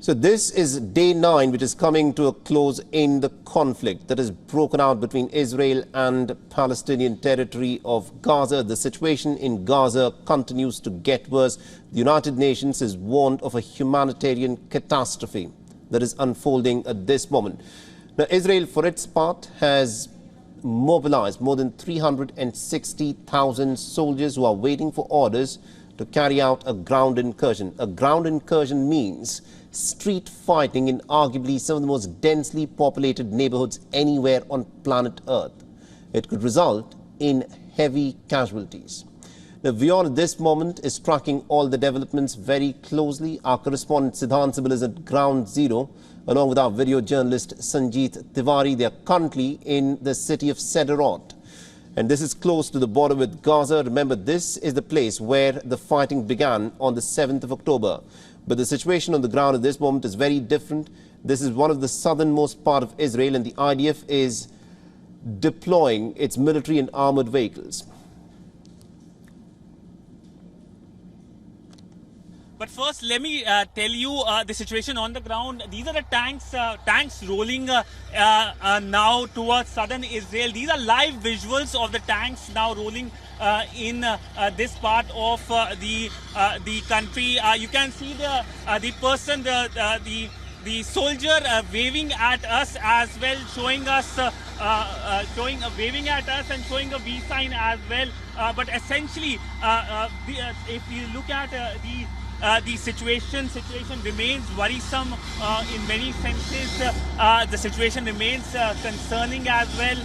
So this is day 9, which is coming to a close in the conflict that is broken out between Israel and Palestinian territory of Gaza. The situation in Gaza continues to get worse. The United Nations is warned of a humanitarian catastrophe that is unfolding at this moment. Now, Israel, for its part, has mobilized more than 360,000 soldiers who are waiting for orders to carry out a ground incursion. A ground incursion means street fighting in arguably some of the most densely populated neighborhoods anywhere on planet Earth. It could result in heavy casualties. Now, WION at this moment is tracking all the developments very closely. Our correspondent Siddhant Sibil is at ground zero, along with our video journalist Sanjeet Tiwari. They are currently in the city of Sderot, and this is close to the border with Gaza. Remember, this is the place where the fighting began on the 7th of October. But the situation on the ground at this moment is very different. This is one of the southernmost part of Israel, and the IDF is deploying its military and armored vehicles. But first, let me tell you the situation on the ground. These are the tanks rolling now towards southern Israel. These are live visuals of the tanks now rolling in this part of the country. You can see the person, the soldier waving at us as well, showing us waving at us and showing a V sign as well. But essentially, if you look at the situation remains worrisome in many senses. The situation remains concerning as well.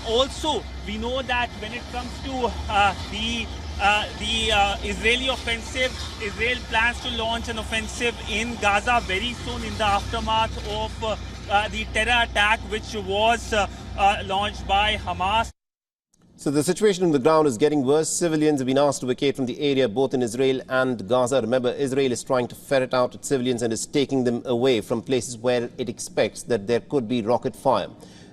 Also, we know that when it comes to the Israeli offensive, Israel plans to launch an offensive in Gaza very soon in the aftermath of the terror attack which was launched by Hamas. So the situation on the ground is getting worse. Civilians have been asked to vacate from the area both in Israel and Gaza. Remember, Israel is trying to ferret out its civilians and is taking them away from places where it expects that there could be rocket fire.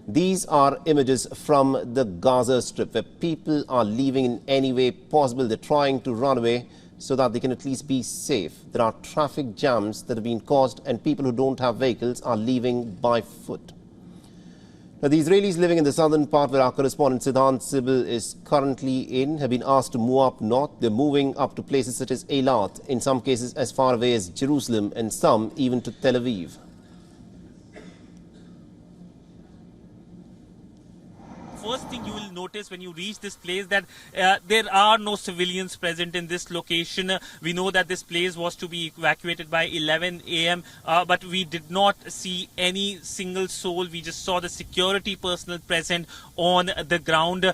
These are images from the Gaza Strip where people are leaving in any way possible. They're trying to run away so that they can at least be safe. There are traffic jams that have been caused, and people who don't have vehicles are leaving by foot. Now, the Israelis living in the southern part, where our correspondent Siddhant Sibil is currently in, have been asked to move up north. They're moving up to places such as Eilat, in some cases as far away as Jerusalem, and some even to Tel Aviv. First thing you will notice when you reach this place that there are no civilians present in this location. We know that this place was to be evacuated by 11 a.m. But we did not see any single soul. We just saw the security personnel present on the ground.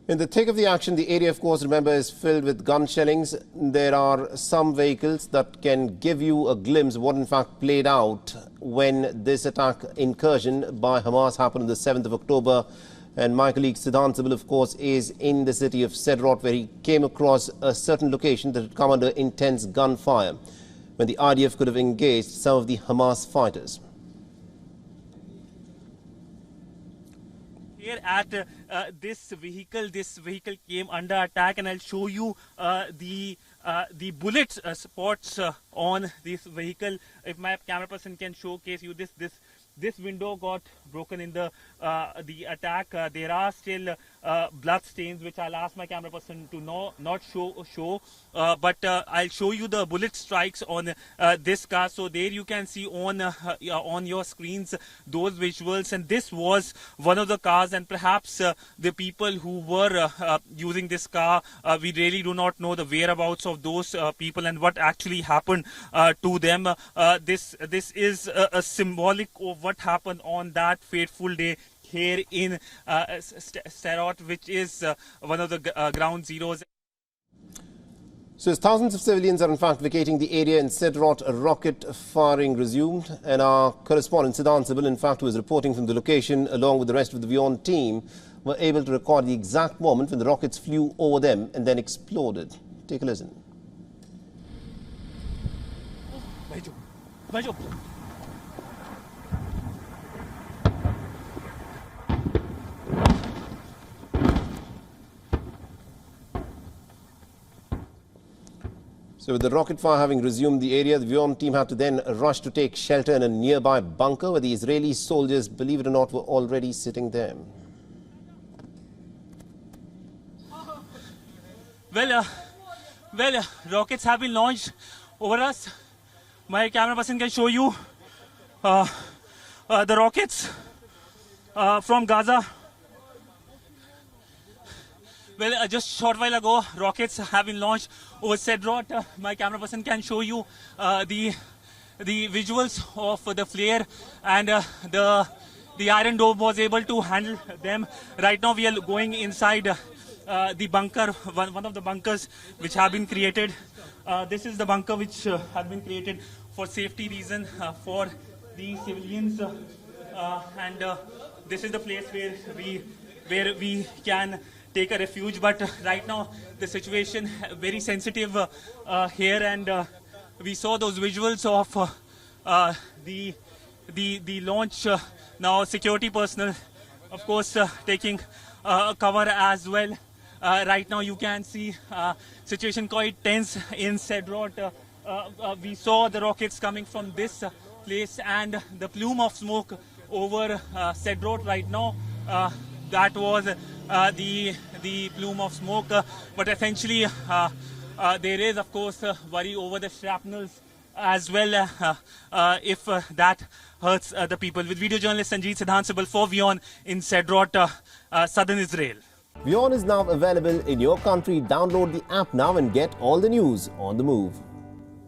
In the thick of the action, the area, of course, remember, is filled with gun shellings. There are some vehicles that can give you a glimpse of what in fact played out when this attack incursion by Hamas happened on the 7th of October. And my colleague Siddhant Sibil, of course, is in the city of Sderot, where he came across a certain location that had come under intense gunfire when the IDF could have engaged some of the Hamas fighters. Here at this vehicle came under attack, and I'll show you the bullet spots on this vehicle. If my camera person can showcase you this window got broken in the attack. There are still blood stains, which I'll ask my camera person to not show. But I'll show you the bullet strikes on this car. So there you can see on your screens those visuals, and this was one of the cars, and perhaps the people who were using this car, we really do not know the whereabouts of those people and what actually happened to them. This is a symbolic of what happened on that fateful day here in Sderot, which is one of the ground zeros. So as thousands of civilians are in fact vacating the area in Sderot, rocket firing resumed, and our correspondent Siddhant Sibil, in fact, who is reporting from the location along with the rest of the WION team, were able to record the exact moment when the rockets flew over them and then exploded. Take a listen. So with the rocket fire having resumed the area, the WION team had to then rush to take shelter in a nearby bunker where the Israeli soldiers, believe it or not, were already sitting there. Well, rockets have been launched over us. My camera person can show you the rockets from Gaza. Well, just a short while ago, rockets have been launched over Sderot. My camera person can show you the visuals of the flare, and the Iron Dome was able to handle them. Right now, we are going inside the bunker, one of the bunkers which have been created. This is the bunker which has been created for safety reason for the civilians, and this is the place where we can take a refuge. But right now the situation very sensitive here, and we saw those visuals of the launch. Now security personnel, of course, taking cover as well. Right now you can see situation quite tense in Sderot. We saw the rockets coming from this place, and the plume of smoke over Sderot right now. That was the plume of smoke, but essentially there is, of course, worry over the shrapnels as well, if that hurts the people. With video journalist Sanjeet Siddhant for WION in Sderot, southern Israel. WION is now available in your country. Download the app now and get all the news on the move.